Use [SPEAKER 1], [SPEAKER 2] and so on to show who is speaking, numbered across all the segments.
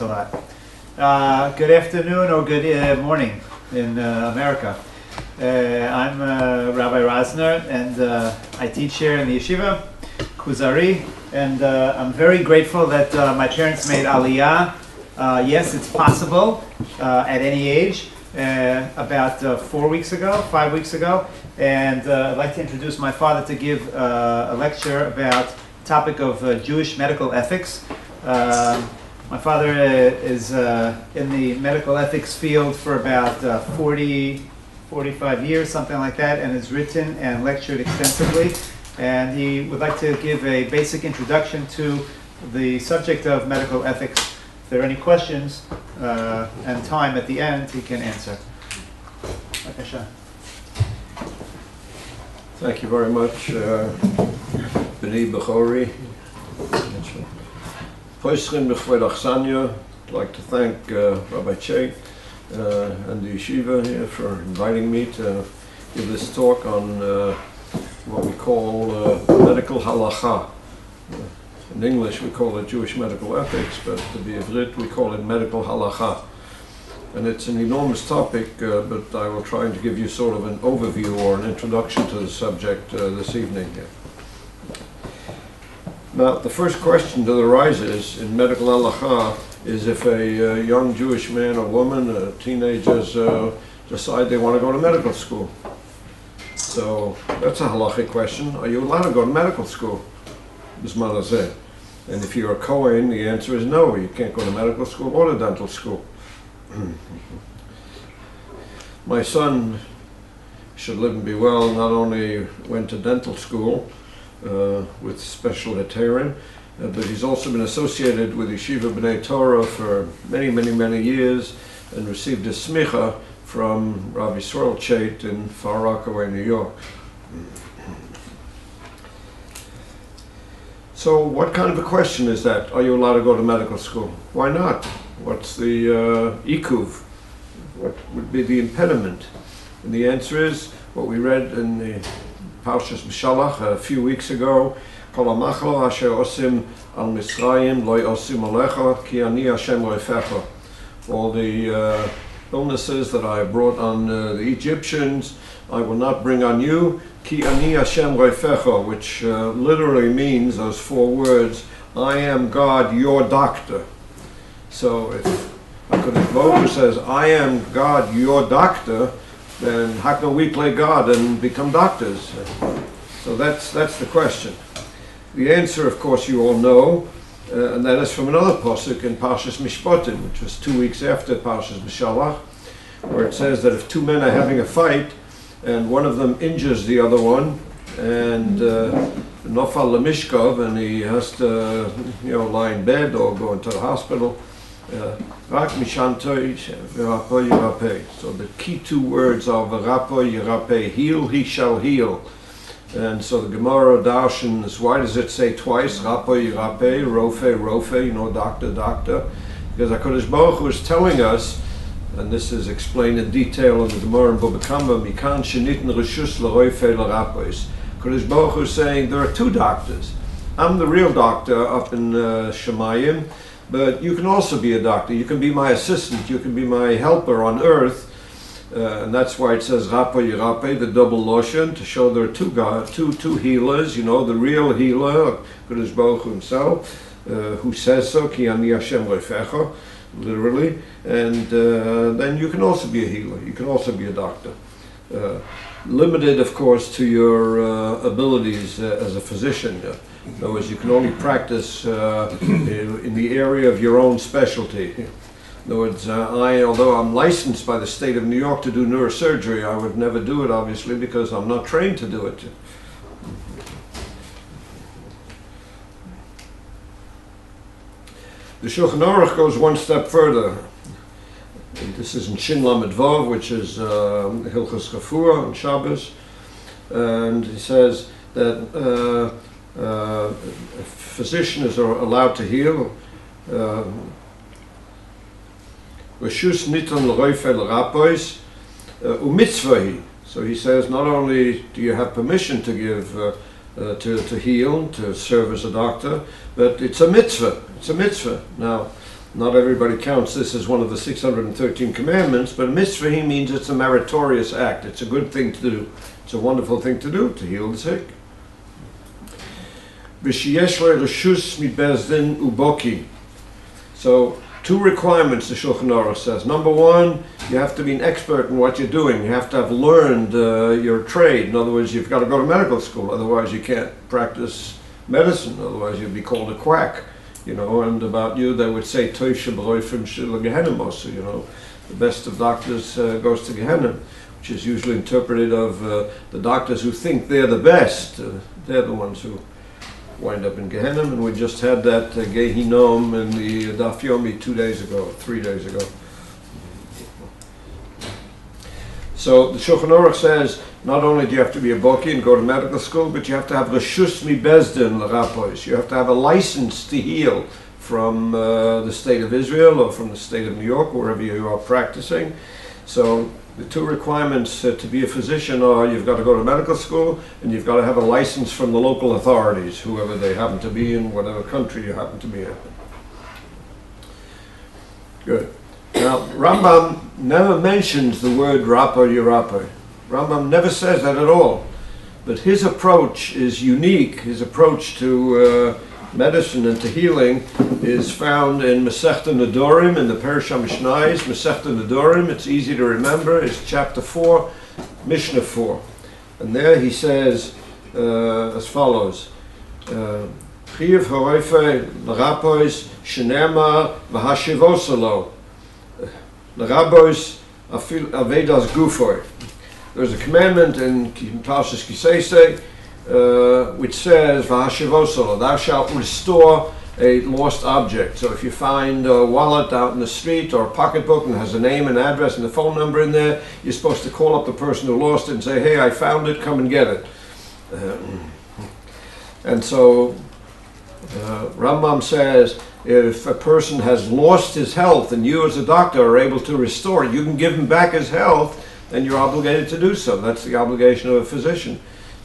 [SPEAKER 1] a lot. Good afternoon or good morning in America. I'm Rabbi Rosner, and I teach here in the yeshiva, Kuzari, and I'm very grateful that my parents made Aliyah. Yes, it's possible at any age. About 5 weeks ago, and I'd like to introduce my father to give a lecture about the topic of Jewish medical ethics. My father is in the medical ethics field for about 45 years, something like that, and has written and lectured extensively. And he would like to give a basic introduction to the subject of medical ethics. If there are any questions and time at the end, he can answer.
[SPEAKER 2] Thank you very much, B'nai Bechori. I'd like to thank Rabbi Che and the yeshiva here for inviting me to give this talk on what we call Medical Halacha. In English we call it Jewish medical ethics, but to be Ivrit we call it Medical Halacha. And it's an enormous topic, but I will try to give you sort of an overview or an introduction to the subject this evening here. Now, the first question that arises in Medical Halacha is if a young Jewish man or woman, teenagers, decide they want to go to medical school. So that's a halachic question. Are you allowed to go to medical school? And if you're a Kohen, the answer is no. You can't go to medical school or to dental school. My son, should live and be well, not only went to dental school with special HaTorah, but he's also been associated with Yeshiva B'nai Torah for many years and received a smicha from Rabbi Dr. in Far Rockaway, New York. So what kind of a question is that? Are you allowed to go to medical school? Why not? What's the ikuv? What would be the impediment? And the answer is what we read in the Parshas B'Shalach a few weeks ago. Kol hamachlo asher osim al Misrayim lo osim alecha ki ani Hashem roifecha. All the illnesses that I brought on the Egyptians, I will not bring on you. Ki ani Hashem roifecha, which literally means those four words, I am God, your doctor. So if HaKadosh Baruch Hu says, I am God, your doctor, then how can we play God and become doctors? So that's the question. The answer, of course, you all know, and that is from another pasuk in Parshas Mishpatim, which was 2 weeks after Parshas B'Shalach, where it says that if two men are having a fight, and one of them injures the other one, and nofal lemishkov, and he has to, lie in bed or go into the hospital. Rak mishantoi v'rapo yirape. So the key two words are v'rapo yirape. Heal, he shall heal. And so the Gemara darshans, why does it say twice rapo yirape, rofe, doctor? Because HaKadosh Baruch Hu is telling us, and this is explained in detail in the Gemara in Baba Kama, Mikan shenitn reshus l'rofe l'rapois. HaKadosh Baruch Hu is saying there are two doctors. I'm the real doctor up in Shemayim, but you can also be a doctor. You can be my assistant. You can be my helper on earth. And that's why it says Rapo Yirape, the double lotion, to show there are two healers, the real healer, HaKadosh Baruch Hu himself, who says so, Ki ani Hashem roifecha, literally. And then you can also be a healer. You can also be a doctor. Limited, of course, to your abilities as a physician. In other words, you can only practice in the area of your own specialty. In other words, although I'm licensed by the state of New York to do neurosurgery, I would never do it, obviously, because I'm not trained to do it. The Shulchan Aruch goes one step further. This is in Shin Lamed Vav, which is Hilchos Refuah on Shabbos, and he says that physicians are allowed to heal. Reshus nitan l'roife l'rapois u'mitzvahi. So he says, not only do you have permission to give, to heal, to serve as a doctor, but it's a mitzvah. It's a mitzvah. Now, Not everybody counts this as one of the 613 commandments, but mitzvah means it's a meritorious act. It's a good thing to do. It's a wonderful thing to do, to heal the sick. So, two requirements the Shulchan Aruch says. Number one, you have to be an expert in what you're doing. You have to have learned your trade. In other words, you've got to go to medical school. Otherwise, you can't practice medicine. Otherwise, you'd be called a quack. You know, and about you, they would say, Toiv sheberoifim shel Gehenna, you know, the best of doctors goes to Gehenna, which is usually interpreted of the doctors who think they're the best. They're the ones who wind up in Gehenna, and we just had that Gehinom in the Daf Yomi 3 days ago. So the Shulchan Aruch says, not only do you have to be a boki and go to medical school, but you have to have reshus mi bezdin l'rapois. You have to have a license to heal from the state of Israel or from the state of New York, wherever you are practicing. So the two requirements to be a physician are you've got to go to medical school and you've got to have a license from the local authorities, whoever they happen to be in, whatever country you happen to be in. Good. Now, Rambam never mentions the word Rappa Yerappa. Rambam never says that at all. But his approach is unique. His approach to medicine and to healing is found in Masechta Nedorim, in the Parashah Mishnayos. Masechta Nedorim, it's easy to remember, it's chapter 4, Mishnah 4. And there he says as follows, Chiv Haroife L'Rapois Shenemar V'Hashivosalo L'Rabos Avedas Gufoy. There's a commandment in Parshas Kisesei which says, "V'hashivosalo," thou shalt restore a lost object. So if you find a wallet out in the street or a pocketbook and has a name and address and a phone number in there, you're supposed to call up the person who lost it and say, "Hey, I found it. Come and get it." And so Rambam says, if a person has lost his health and you as a doctor are able to restore it, you can give him back his health, then you're obligated to do so. That's the obligation of a physician,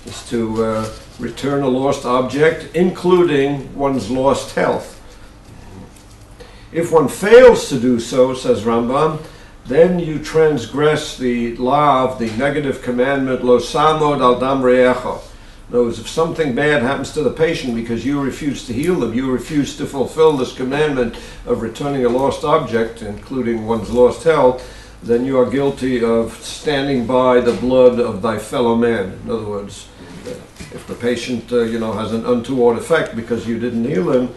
[SPEAKER 2] is to return a lost object, including one's lost health. If one fails to do so, says Rambam, then you transgress the law of the negative commandment, lo samod al dam re'echo. In other words, if something bad happens to the patient because you refuse to heal them, you refuse to fulfill this commandment of returning a lost object, including one's lost health, then you are guilty of standing by the blood of thy fellow man. In other words, if the patient has an untoward effect because you didn't heal him,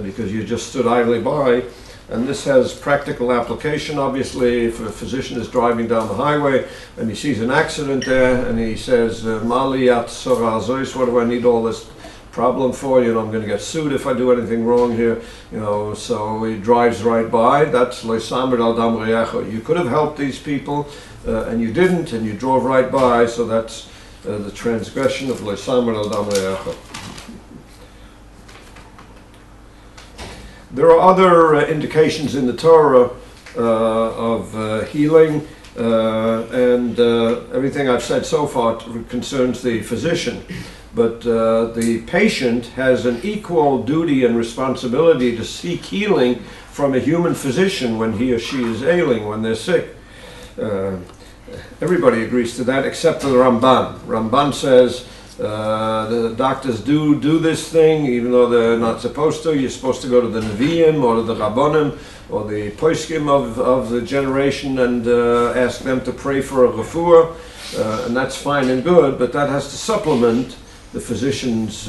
[SPEAKER 2] because you just stood idly by, and this has practical application. Obviously, if a physician is driving down the highway and he sees an accident there and he says, Mali at Sorazois, what do I need all this problem for? I'm going to get sued if I do anything wrong here. So he drives right by. That's Leisamer al Dam Re'echo. You could have helped these people and you didn't, and you drove right by, so that's the transgression of Leisamer al Dam Re'echo. There are other indications in the Torah of healing, and everything I've said so far concerns the physician. But the patient has an equal duty and responsibility to seek healing from a human physician when he or she is ailing, when they're sick. Everybody agrees to that except for the Ramban. Ramban says, the doctors do this thing even though they're not supposed to. You're supposed to go to the Nevi'im or to the Rabbonim or the Poskim of the generation and ask them to pray for a refuah, and that's fine and good, but that has to supplement the physician's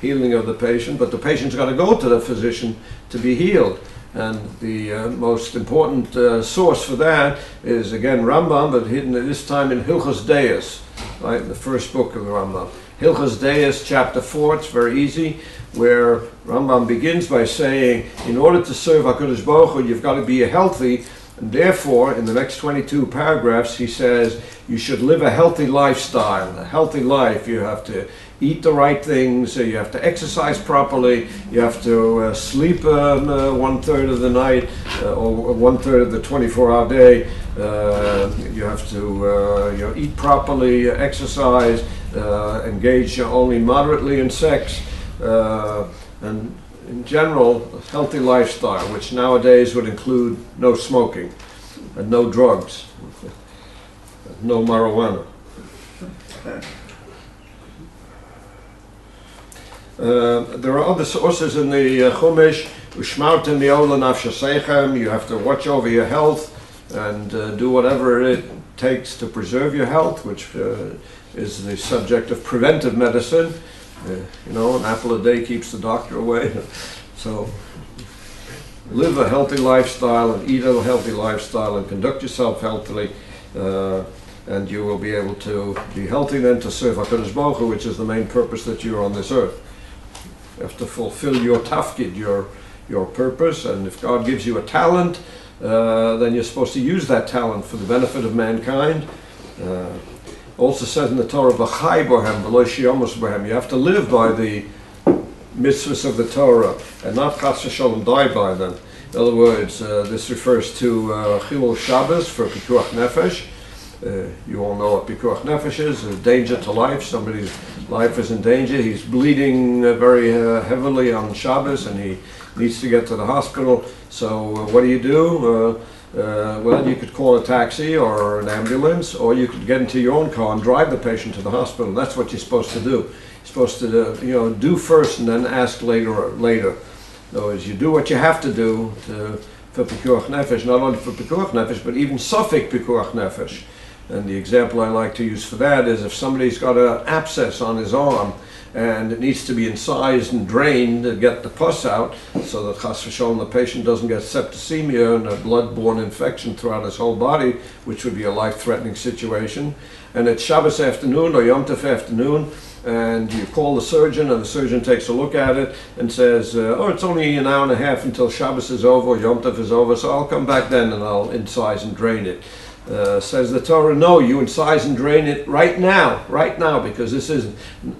[SPEAKER 2] healing of the patient. But the patient's got to go to the physician to be healed. And the most important source for that is, again, Rambam, but hidden this time in Hilchos Deis, right, the first book of the Rambam. Hilchos Deis, chapter 4, it's very easy, where Rambam begins by saying, in order to serve HaKadosh Baruch Hu, you've got to be healthy, and therefore, in the next 22 paragraphs, he says, you should live a healthy lifestyle, a healthy life. You have to eat the right things, you have to exercise properly, you have to sleep 1/3 of the night, or 1/3 of the 24-hour day, you have to eat properly, exercise, engage only moderately in sex, and in general, a healthy lifestyle, which nowadays would include no smoking and no drugs, no marijuana. There are other sources in the Chumash. Ushmartem li'ola nafshaseichem. You have to watch over your health and do whatever it takes to preserve your health, which is the subject of preventive medicine. You know, an apple a day keeps the doctor away. So live a healthy lifestyle and eat a healthy lifestyle and conduct yourself healthily, and you will be able to be healthy then to serve HaKadosh Baruch Hu, which is the main purpose that you're on this earth. You have to fulfill your tafkid, your purpose, and if God gives you a talent, then you're supposed to use that talent for the benefit of mankind. Also says in the Torah, "V'chai bohem v'lo shiyomus bohem." You have to live by the mitzvahs of the Torah and not chas v'sholom die by them. In other words, this refers to Chilul Shabbos for Pikuach Nefesh. You all know what Pikuach Nefesh is, a danger to life. Somebody's life is in danger. He's bleeding very heavily on Shabbos and he needs to get to the hospital. So what do? Well, you could call a taxi or an ambulance, or you could get into your own car and drive the patient to the hospital. That's what you're supposed to do. You're supposed to do first and then ask later. In other words, you do what you have to do for Pikuach Nefesh, not only for Pikuach Nefesh, but even Suffolk Pikuach Nefesh. And the example I like to use for that is if somebody's got an abscess on his arm and it needs to be incised and drained to get the pus out so that chas v'sholom the patient doesn't get septicemia and a blood-borne infection throughout his whole body, which would be a life-threatening situation. And it's Shabbos afternoon or Yom Tov afternoon, and you call the surgeon, and the surgeon takes a look at it and says, oh, it's only an hour and a half until Shabbos is over or Yom Tov is over, so I'll come back then and I'll incise and drain it. Says the Torah, no, you incise and drain it right now, because this is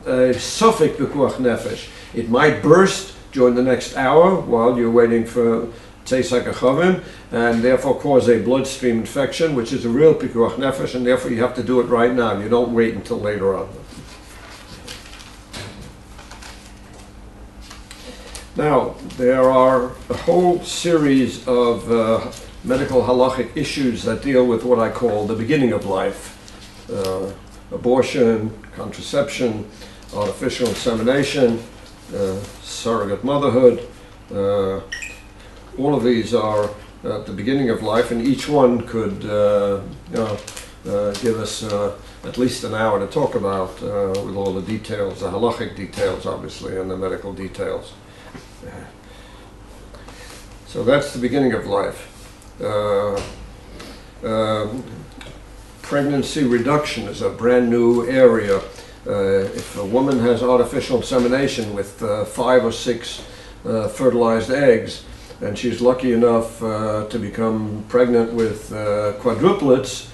[SPEAKER 2] a Suffolk Pikuach Nefesh. It might burst during the next hour while you're waiting for Tzeisak HaChavim, and therefore cause a bloodstream infection, which is a real Pikuach Nefesh, and therefore you have to do it right now. You don't wait until later on. Now, there are a whole series of medical halachic issues that deal with what I call the beginning of life. Abortion, contraception, artificial insemination, surrogate motherhood. All of these are at the beginning of life, and each one could give us at least an hour to talk about with all the details, the halachic details obviously, and the medical details. So that's the beginning of life. Pregnancy reduction is a brand new area. If a woman has artificial insemination with 5 or 6 fertilized eggs, and she's lucky enough to become pregnant with quadruplets,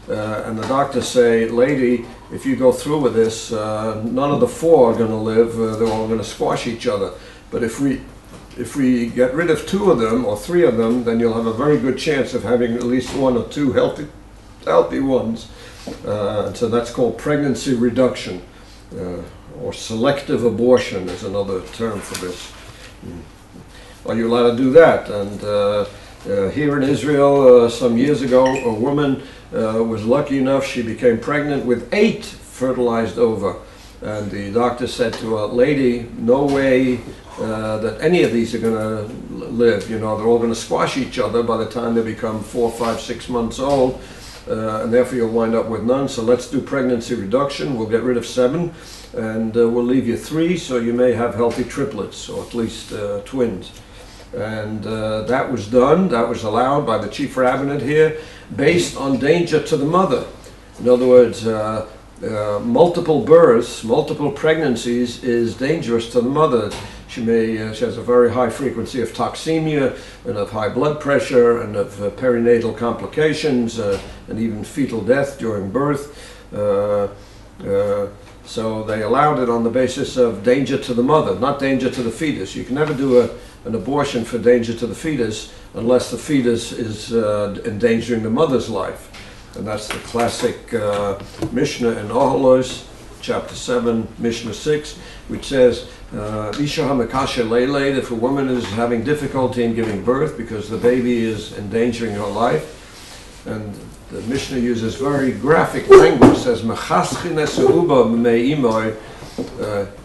[SPEAKER 2] and the doctors say, lady, if you go through with this, none of the 4 are going to live, they're all going to squash each other. But if we get rid of 2 of them or 3 of them, then you'll have a very good chance of having at least 1 or 2 healthy ones. And so that's called pregnancy reduction, or selective abortion is another term for this. Are you allowed to do that? And here in Israel, some years ago, a woman was lucky enough, she became pregnant with 8 fertilized ova. And the doctor said to her, lady, no way that any of these are going to live. You know, they're all going to squash each other by the time they become 4, 5, 6 months old, and therefore you'll wind up with none. So let's do pregnancy reduction. We'll get rid of 7, and we'll leave you 3, so you may have healthy triplets, or at least twins. And that was done, that was allowed by the chief rabbinate here, based on danger to the mother. In other words, multiple births, multiple pregnancies is dangerous to the mother. She has a very high frequency of toxemia and of high blood pressure and of perinatal complications and even fetal death during birth. So they allowed it on the basis of danger to the mother, not danger to the fetus. You can never do an abortion for danger to the fetus unless the fetus is endangering the mother's life. And that's the classic Mishnah in Oholos, chapter 7, Mishnah 6, which says, Isha hamakasha leiled, if a woman is having difficulty in giving birth because the baby is endangering her life, and the Mishnah uses very graphic language, says,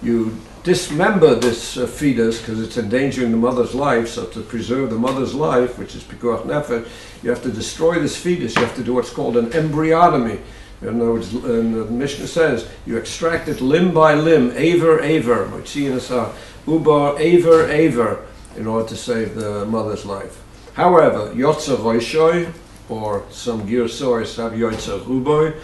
[SPEAKER 2] you dismember this fetus because it's endangering the mother's life, so to preserve the mother's life, which is pikuach nefesh, you have to destroy this fetus. You have to do what's called an embryotomy. In other words, and the Mishnah says, you extract it limb by limb, aver, ubar, aver, in order to save the mother's life. However, yotza roishoy, or some girsois have yotza ruboy,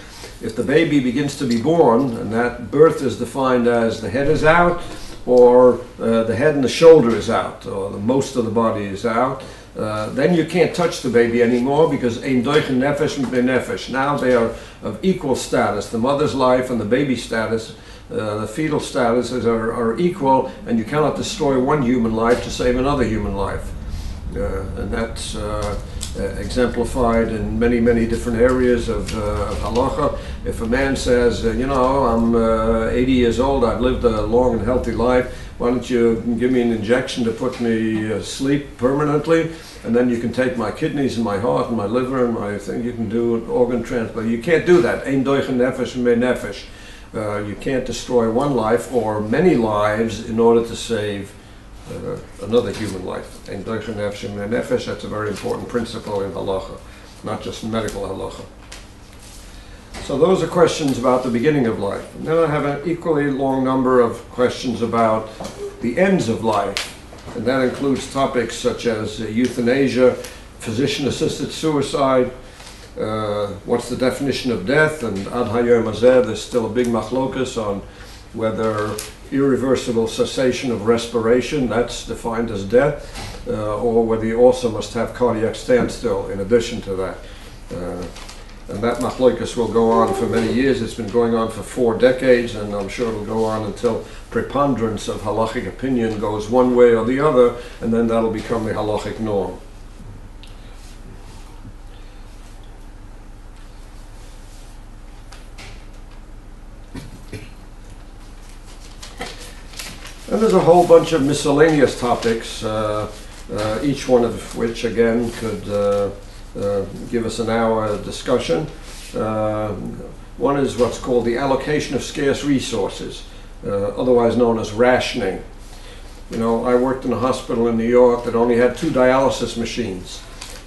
[SPEAKER 2] if the baby begins to be born, and that birth is defined as the head is out, or the head and the shoulder is out, or most of the body is out, then you can't touch the baby anymore because ein doichen nefesh benefesh. Now they are of equal status. The mother's life and the baby status, the fetal statuses are equal, and you cannot destroy one human life to save another human life. And that's exemplified in many, many different areas of halacha. If a man says, I'm 80 years old, I've lived a long and healthy life, why don't you give me an injection to put me asleep permanently, and then you can take my kidneys and my heart and my liver and my thing, you can do an organ transplant. You can't do that. Ein doichen nefesh me nefesh. You can't destroy one life or many lives in order to save another human life. Ein doichen nefesh me nefesh, that's a very important principle in halacha, not just in medical halacha. So those are questions about the beginning of life. And then I have an equally long number of questions about the ends of life. And that includes topics such as euthanasia, physician-assisted suicide, what's the definition of death, and ad hayom hazeh, there's still a big machlokas on whether irreversible cessation of respiration, that's defined as death, or whether you also must have cardiac standstill in addition to that. And that machlokas will go on for many years. It's been going on for 4 decades, and I'm sure it'll go on until preponderance of halachic opinion goes one way or the other, and then that'll become the halachic norm. And there's a whole bunch of miscellaneous topics, each one of which, again, could give us an hour discussion. One is what's called the allocation of scarce resources, otherwise known as rationing. I worked in a hospital in New York that only had 2 dialysis machines.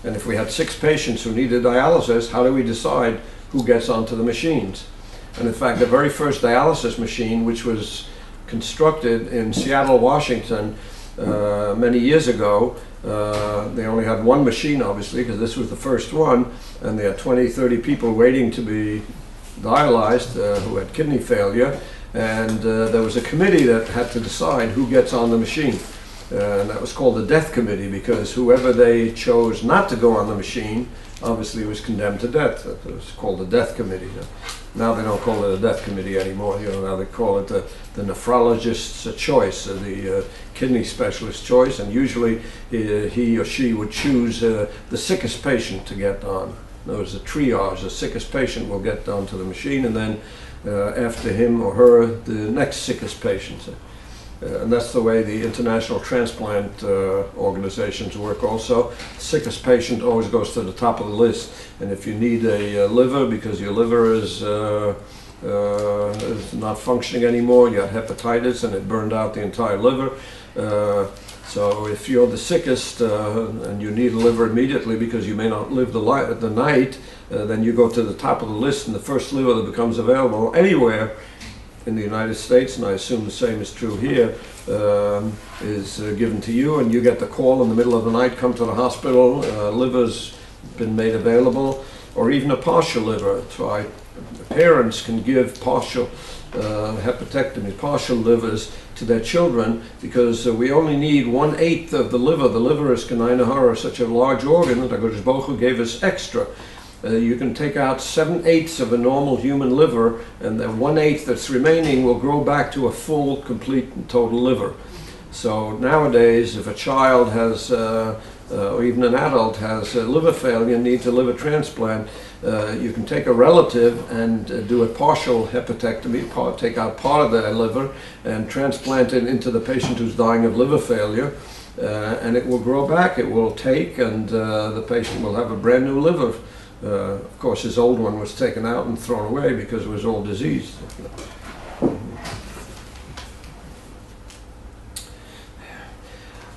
[SPEAKER 2] And if we had 6 patients who needed dialysis, how do we decide who gets onto the machines? And in fact, the very first dialysis machine, which was constructed in Seattle, Washington, many years ago, they only had 1 machine, obviously, because this was the first one, and they had 20, 30 people waiting to be dialyzed who had kidney failure, and there was a committee that had to decide who gets on the machine. And that was called the death committee, because whoever they chose not to go on the machine obviously was condemned to death. That was called the death committee. Now they don't call it a death committee anymore. Now they call it the nephrologist's choice, the kidney specialist's choice, and usually he or she would choose the sickest patient to get on. In other words, a triage, the sickest patient will get onto the machine, and then after him or her, the next sickest patient. And that's the way the international transplant organizations work also. The sickest patient always goes to the top of the list. And if you need a liver because your liver is not functioning anymore, you have hepatitis and it burned out the entire liver. So if you're the sickest and you need a liver immediately because you may not live the night, then you go to the top of the list, and the first liver that becomes available anywhere in the United States, and I assume the same is true here, is given to you, and you get the call in the middle of the night, come to the hospital, liver's been made available, or even a partial liver. Parents can give partial hepatectomy, partial livers to their children, because we only need 1/8 of the liver. The liver is Kanai such a large organ that HaKadosh Baruch Hu gave us extra. You can take out 7/8 of a normal human liver, and the 1/8 that's remaining will grow back to a full, complete, and total liver. So nowadays, if a child has, or even an adult has liver failure and needs a liver transplant, you can take a relative and do a partial hepatectomy, take out part of the liver and transplant it into the patient who's dying of liver failure, and it will grow back, it will take, and the patient will have a brand new liver. Of course, his old one was taken out and thrown away because it was all diseased.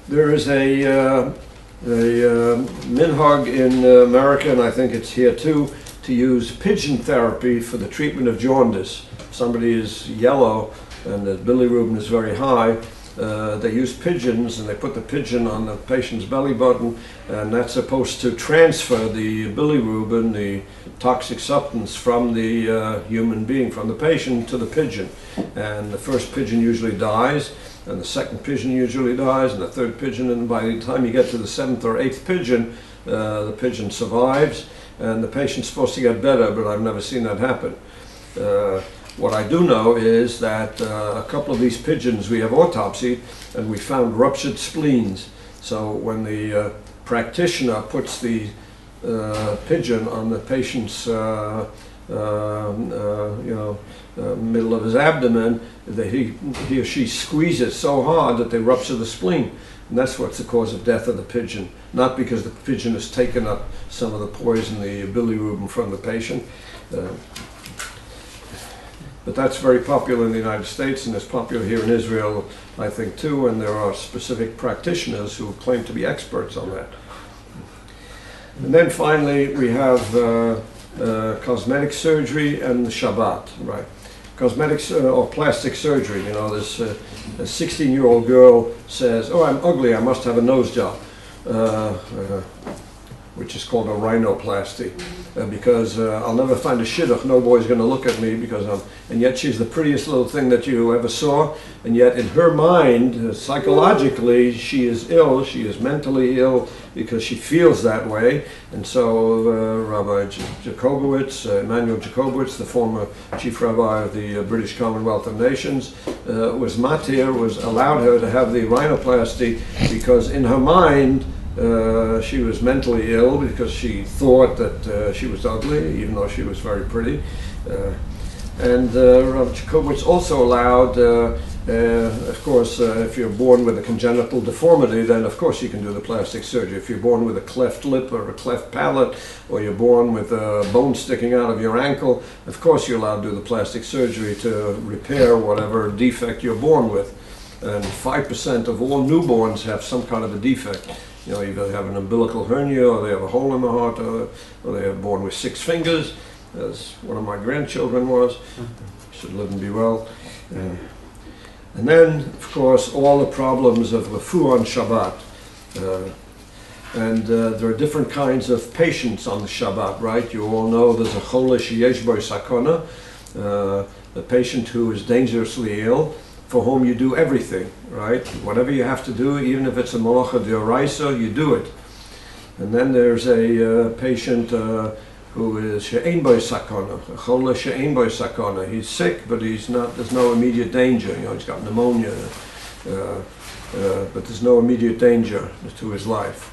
[SPEAKER 2] There is a minhag in America, and I think it's here too, to use pigeon therapy for the treatment of jaundice. If somebody is yellow and the bilirubin is very high, they use pigeons, and they put the pigeon on the patient's belly button, and that's supposed to transfer the bilirubin, the toxic substance, from the human being, from the patient to the pigeon. And the first pigeon usually dies, and the second pigeon usually dies, and the third pigeon, and by the time you get to the seventh or eighth pigeon, the pigeon survives, and the patient's supposed to get better, but I've never seen that happen. What I do know is that a couple of these pigeons we have autopsied, and we found ruptured spleens. So when the practitioner puts the pigeon on the patient's middle of his abdomen, he or she squeezes so hard that they rupture the spleen. And that's what's the cause of death of the pigeon. Not because the pigeon has taken up some of the poison, the bilirubin from the patient. But that's very popular in the United States, and it's popular here in Israel, I think, too, and there are specific practitioners who claim to be experts on that. And then finally, we have cosmetic surgery and Shabbat, right? Cosmetics or plastic surgery, you know, this a 16-year-old girl says, "Oh, I'm ugly, I must have a nose job," which is called a rhinoplasty, because I'll never find a shidduch, no boy's going to look at me because and yet she's the prettiest little thing that you ever saw, and yet in her mind, psychologically, she is ill, she is mentally ill because she feels that way. And so Rabbi Jacobowitz, Emanuel Jacobowitz, the former chief rabbi of the British Commonwealth of Nations, was allowed her to have the rhinoplasty because in her mind, she was mentally ill because she thought that she was ugly, even though she was very pretty. And Rabbi Jacobowitz also allowed, of course, if you're born with a congenital deformity, then of course you can do the plastic surgery. If you're born with a cleft lip or a cleft palate, or you're born with a bone sticking out of your ankle, of course you're allowed to do the plastic surgery to repair whatever defect you're born with. And 5% of all newborns have some kind of a defect. You know, either have an umbilical hernia, or they have a hole in the heart, or they are born with 6 fingers, as one of my grandchildren was. Should live and be well. And then, of course, all the problems of refuah on Shabbat. There are different kinds of patients on the Shabbat, right? You all know there's a chole sheyesh bo sakona, a patient who is dangerously ill, for whom you do everything, right? Whatever you have to do, even if it's a malacha d'oraisa, you do it. And then there's a patient who is she'ein bo sakona, a chole she'ein bo sakona. He's sick, but he's not. There's no immediate danger. You know, he's got pneumonia, but there's no immediate danger to his life.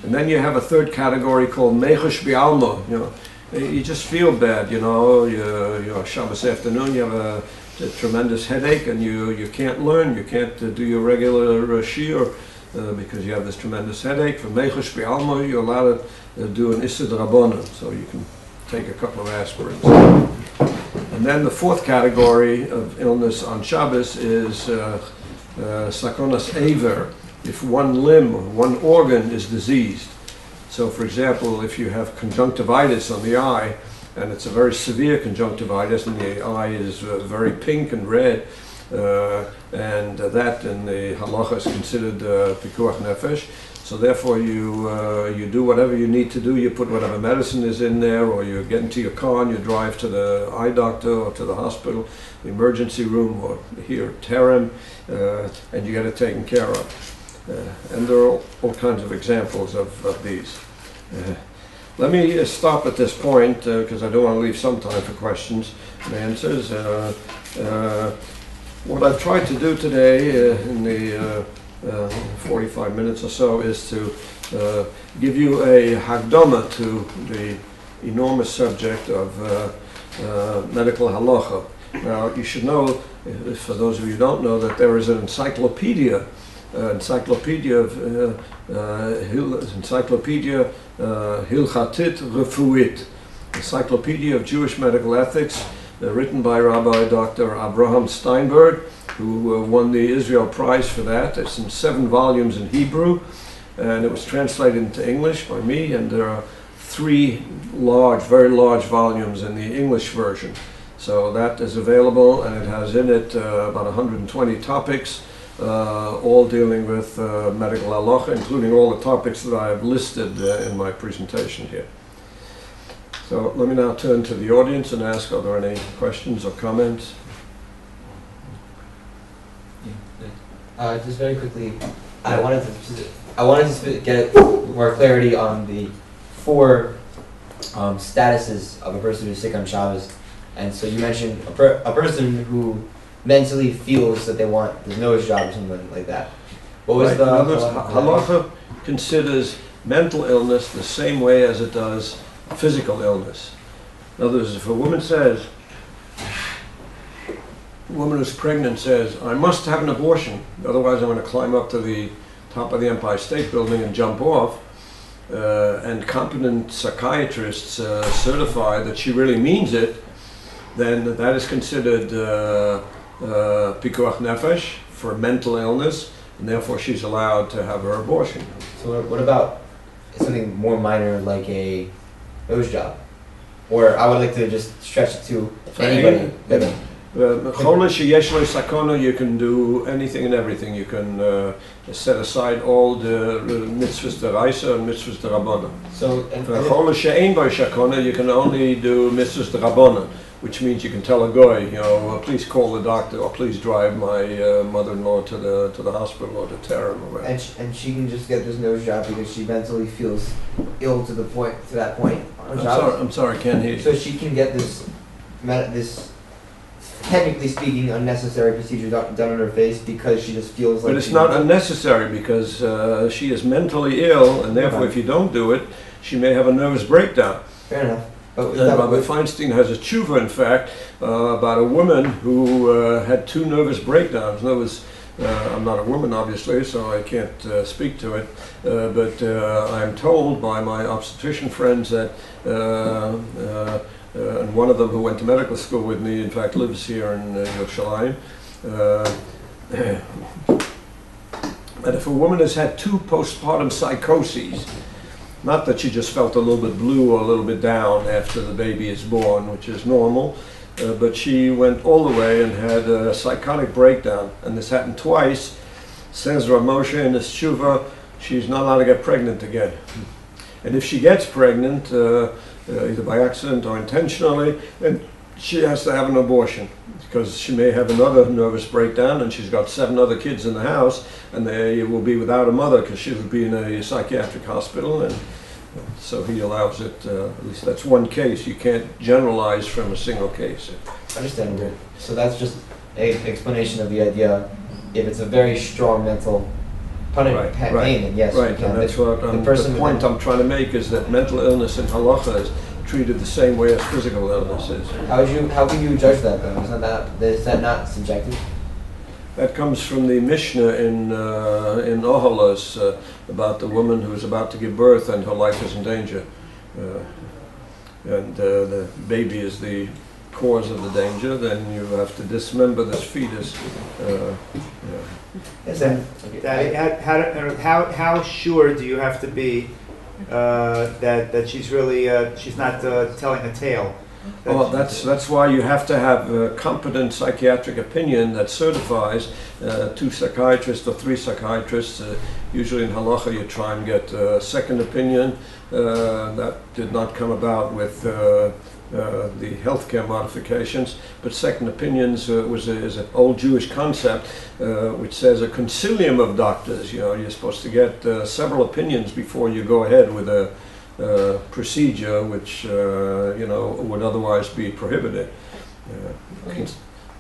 [SPEAKER 2] And then you have a third category called mechush bi'alma. You know, you just feel bad. You know, you're Shabbos afternoon, you have a tremendous headache, and you can't learn, you can't do your regular shiur because you have this tremendous headache. For mechush bi'alma, you're allowed to do an issa d'rabbanan, so you can take a couple of aspirins. And then the fourth category of illness on Shabbos is sakonas aver, if one limb or one organ is diseased. So for example, if you have conjunctivitis on the eye, and it's a very severe conjunctivitis, and the eye is very pink and red, and that in the halacha is considered pikuach nefesh. So therefore you do whatever you need to do, you put whatever medicine is in there, or you get into your car and you drive to the eye doctor or to the hospital, the emergency room, or here, Terem, and you get it taken care of. And there are all kinds of examples of these. Let me stop at this point because I don't want to leave some time for questions and answers. What I've tried to do today in the 45 minutes or so is to give you a hagdama to the enormous subject of medical halacha. Now, you should know, for those of you who don't know, that there is an encyclopedia Hilchatit Refuit, Encyclopedia of Jewish Medical Ethics, written by Rabbi Dr. Abraham Steinberg, who won the Israel Prize for that. It's in 7 volumes in Hebrew, and it was translated into English by me, and there are 3 large, very large volumes in the English version. So that is available, and it has in it about 120 topics, all dealing with medical halacha, including all the topics that I have listed in my presentation here. So let me now turn to the audience and ask, are there any questions or comments?
[SPEAKER 3] Just very quickly, I wanted to get more clarity on the 4 statuses of a person who's sick on Shabbos. And so you mentioned a person who mentally feels that there's nose job or something like that. What was the...
[SPEAKER 2] In other words, halacha considers mental illness the same way as it does physical illness. In other words, if a woman who's pregnant says, I must have an abortion, otherwise I'm going to climb up to the top of the Empire State Building and jump off, and competent psychiatrists certify that she really means it, then that is considered pikuach nefesh for mental illness, and therefore she's allowed to have her abortion.
[SPEAKER 3] So what about something more minor like a nose job? Or I would like to just stretch it to anybody.
[SPEAKER 2] You can do anything and everything. You can set aside all the mitzvahs deraisa and mitzvahs derabbanan.
[SPEAKER 3] So
[SPEAKER 2] you can only do mitzvahs derabbanan, which means you can tell a guy, please call the doctor, or please drive my mother-in-law to the hospital or to Tehran or whatever.
[SPEAKER 3] And she can just get this nose job because she mentally feels ill to that point.
[SPEAKER 2] I'm sorry, I can't hear you.
[SPEAKER 3] So she can get this technically speaking unnecessary procedure done on her face because she just feels like.
[SPEAKER 2] But it's not unnecessary because she is mentally ill, and therefore, if you don't do it, she may have a nervous breakdown.
[SPEAKER 3] Fair enough.
[SPEAKER 2] Rabbi Feinstein has a tshuva, in fact, about a woman who had 2 nervous breakdowns. In other words, I'm not a woman, obviously, so I can't speak to it, but I'm told by my obstetrician friends that, and one of them who went to medical school with me, in fact, lives here in Yerushalayim, that if a woman has had 2 postpartum psychoses, not that she just felt a little bit blue or a little bit down after the baby is born, which is normal, but she went all the way and had a psychotic breakdown, and this happened twice. Says Rav Moshe in his tshuva, she's not allowed to get pregnant again. And if she gets pregnant, either by accident or intentionally, then she has to have an abortion, because she may have another nervous breakdown, and she's got 7 other kids in the house, and they will be without a mother because she will be in a psychiatric hospital, and so he allows it. At least that's one case. You can't generalize from a single case.
[SPEAKER 3] Understandable. So that's just an explanation of the idea. If it's a very strong mental pain, then yes,
[SPEAKER 2] right. And that's what the point I'm trying to make is that mental illness in halacha is treated the same way as physical illness is.
[SPEAKER 3] How can you judge that though? Is that not subjective?
[SPEAKER 2] That comes from the Mishnah in Oholos about the woman who is about to give birth and her life is in danger, and the baby is the cause of the danger. Then you have to dismember this fetus.
[SPEAKER 1] How sure do you have to be that she's really she's not telling a tale?
[SPEAKER 2] Well, that's why you have to have a competent psychiatric opinion that certifies 2 psychiatrists or 3 psychiatrists. Usually in halacha you try and get a second opinion. That did not come about with the healthcare modifications, but second opinions is an old Jewish concept which says a concilium of doctors. You're supposed to get several opinions before you go ahead with a procedure which would otherwise be prohibited.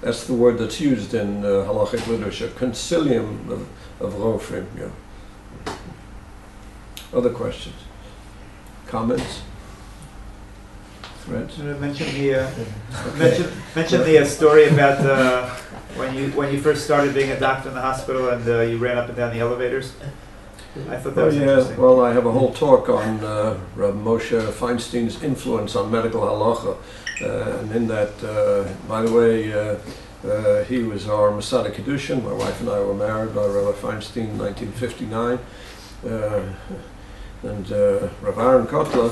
[SPEAKER 2] That's the word that's used in halachic literature, concilium of Rofim. Yeah. Other questions? Comments? Threads?
[SPEAKER 1] Mention the story about when you first started being a doctor in the hospital and you ran up and down the elevators. I thought that was interesting.
[SPEAKER 2] Well, I have a whole talk on Rabbi Moshe Feinstein's influence on medical halacha, and in that, by the way, he was our Masada Kedushin. My wife and I were married by Rabbi Feinstein in 1959. And Rav Aaron Kotler,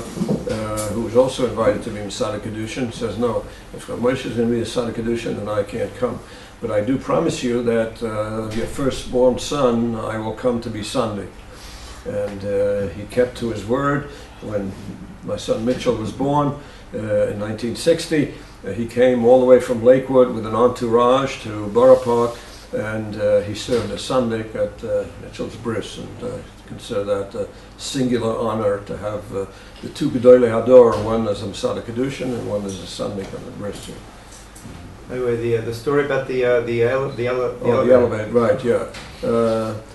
[SPEAKER 2] who was also invited to be Masada Kedushin, says, no, if Rav Moshe is going to be Masada Kedushin, then I can't come. But I do promise you that your firstborn son, I will come to be Sunday. And he kept to his word. When my son Mitchell was born in 1960, he came all the way from Lakewood with an entourage to Borough Park, and he served as Sunday at Mitchell's bris, and consider that a singular honor to have the two Gedolei Hador, one as a Masada Kedushin and one as a Sunday at the bris.
[SPEAKER 1] Anyway, the story about the
[SPEAKER 2] elevator, right? Yeah.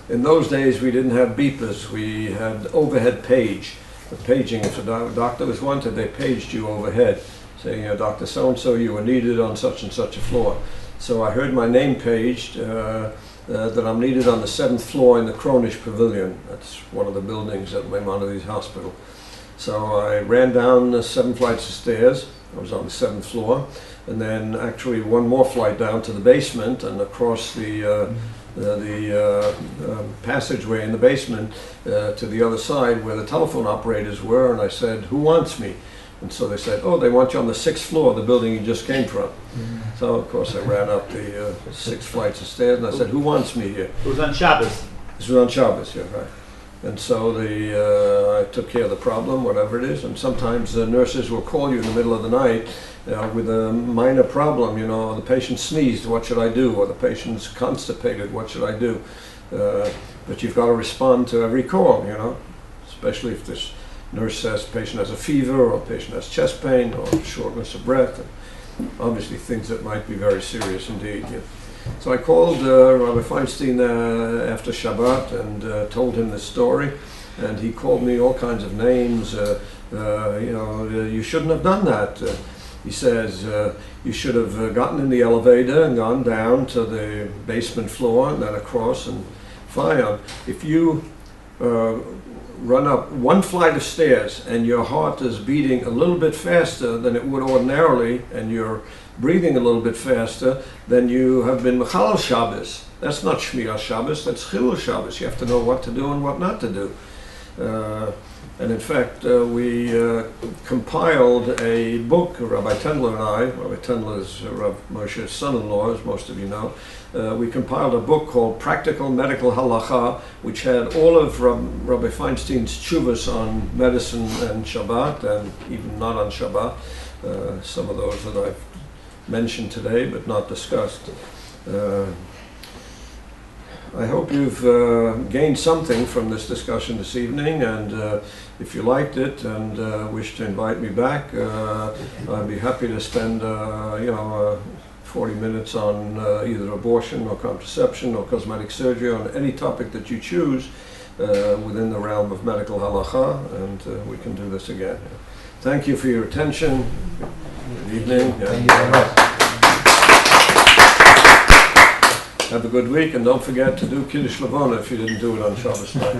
[SPEAKER 2] In those days, we didn't have beepers. We had overhead page. The paging, if a doctor was wanted, they paged you overhead, saying, Dr. So-and-so, you were needed on such and such a floor. So I heard my name paged, that I'm needed on the 7th floor in the Kronish Pavilion. That's one of the buildings at Maimonides Hospital. So I ran down the 7 flights of stairs. I was on the 7th floor. And then actually one more flight down to the basement and across the passageway in the basement to the other side where the telephone operators were. And I said, who wants me? And so they said, oh, they want you on the 6th floor of the building you just came from. So, of course, I ran up the 6 flights of stairs and I said, who wants me here?
[SPEAKER 1] It was on Shabbos.
[SPEAKER 2] This was on Shabbos, yeah, right. And so I took care of the problem, whatever it is. And sometimes the nurses will call you in the middle of the night with a minor problem, the patient sneezed, what should I do? Or the patient's constipated, what should I do? But you've got to respond to every call, especially if this nurse says patient has a fever or patient has chest pain or shortness of breath. And obviously things that might be very serious indeed. Yeah. So I called Rabbi Feinstein after Shabbat and told him this story, and he called me all kinds of names. You shouldn't have done that. He says, you should have gotten in the elevator and gone down to the basement floor and then across and fine. If you run up 1 flight of stairs and your heart is beating a little bit faster than it would ordinarily, and you're breathing a little bit faster, then you have been Mechalel Shabbos. That's not Shmiyah Shabbos, that's Chilul Shabbos. You have to know what to do and what not to do. And in fact, we compiled a book, Rabbi Tendler and I. Rabbi Tendler is Rabbi Moshe's son-in-law, as most of you know. We compiled a book called Practical Medical Halacha, which had all of Rabbi Feinstein's tshuvas on medicine and Shabbat, and even not on Shabbat. Some of those that I've mentioned today, but not discussed. I hope you've gained something from this discussion this evening, and if you liked it and wish to invite me back, I'd be happy to spend 40 minutes on either abortion or contraception or cosmetic surgery, on any topic that you choose within the realm of medical halacha, and we can do this again. Thank you for your attention. Good evening.
[SPEAKER 3] Thank you very much.
[SPEAKER 2] Have a good week, and don't forget to do Kiddush Levana if you didn't do it on Shabbos night.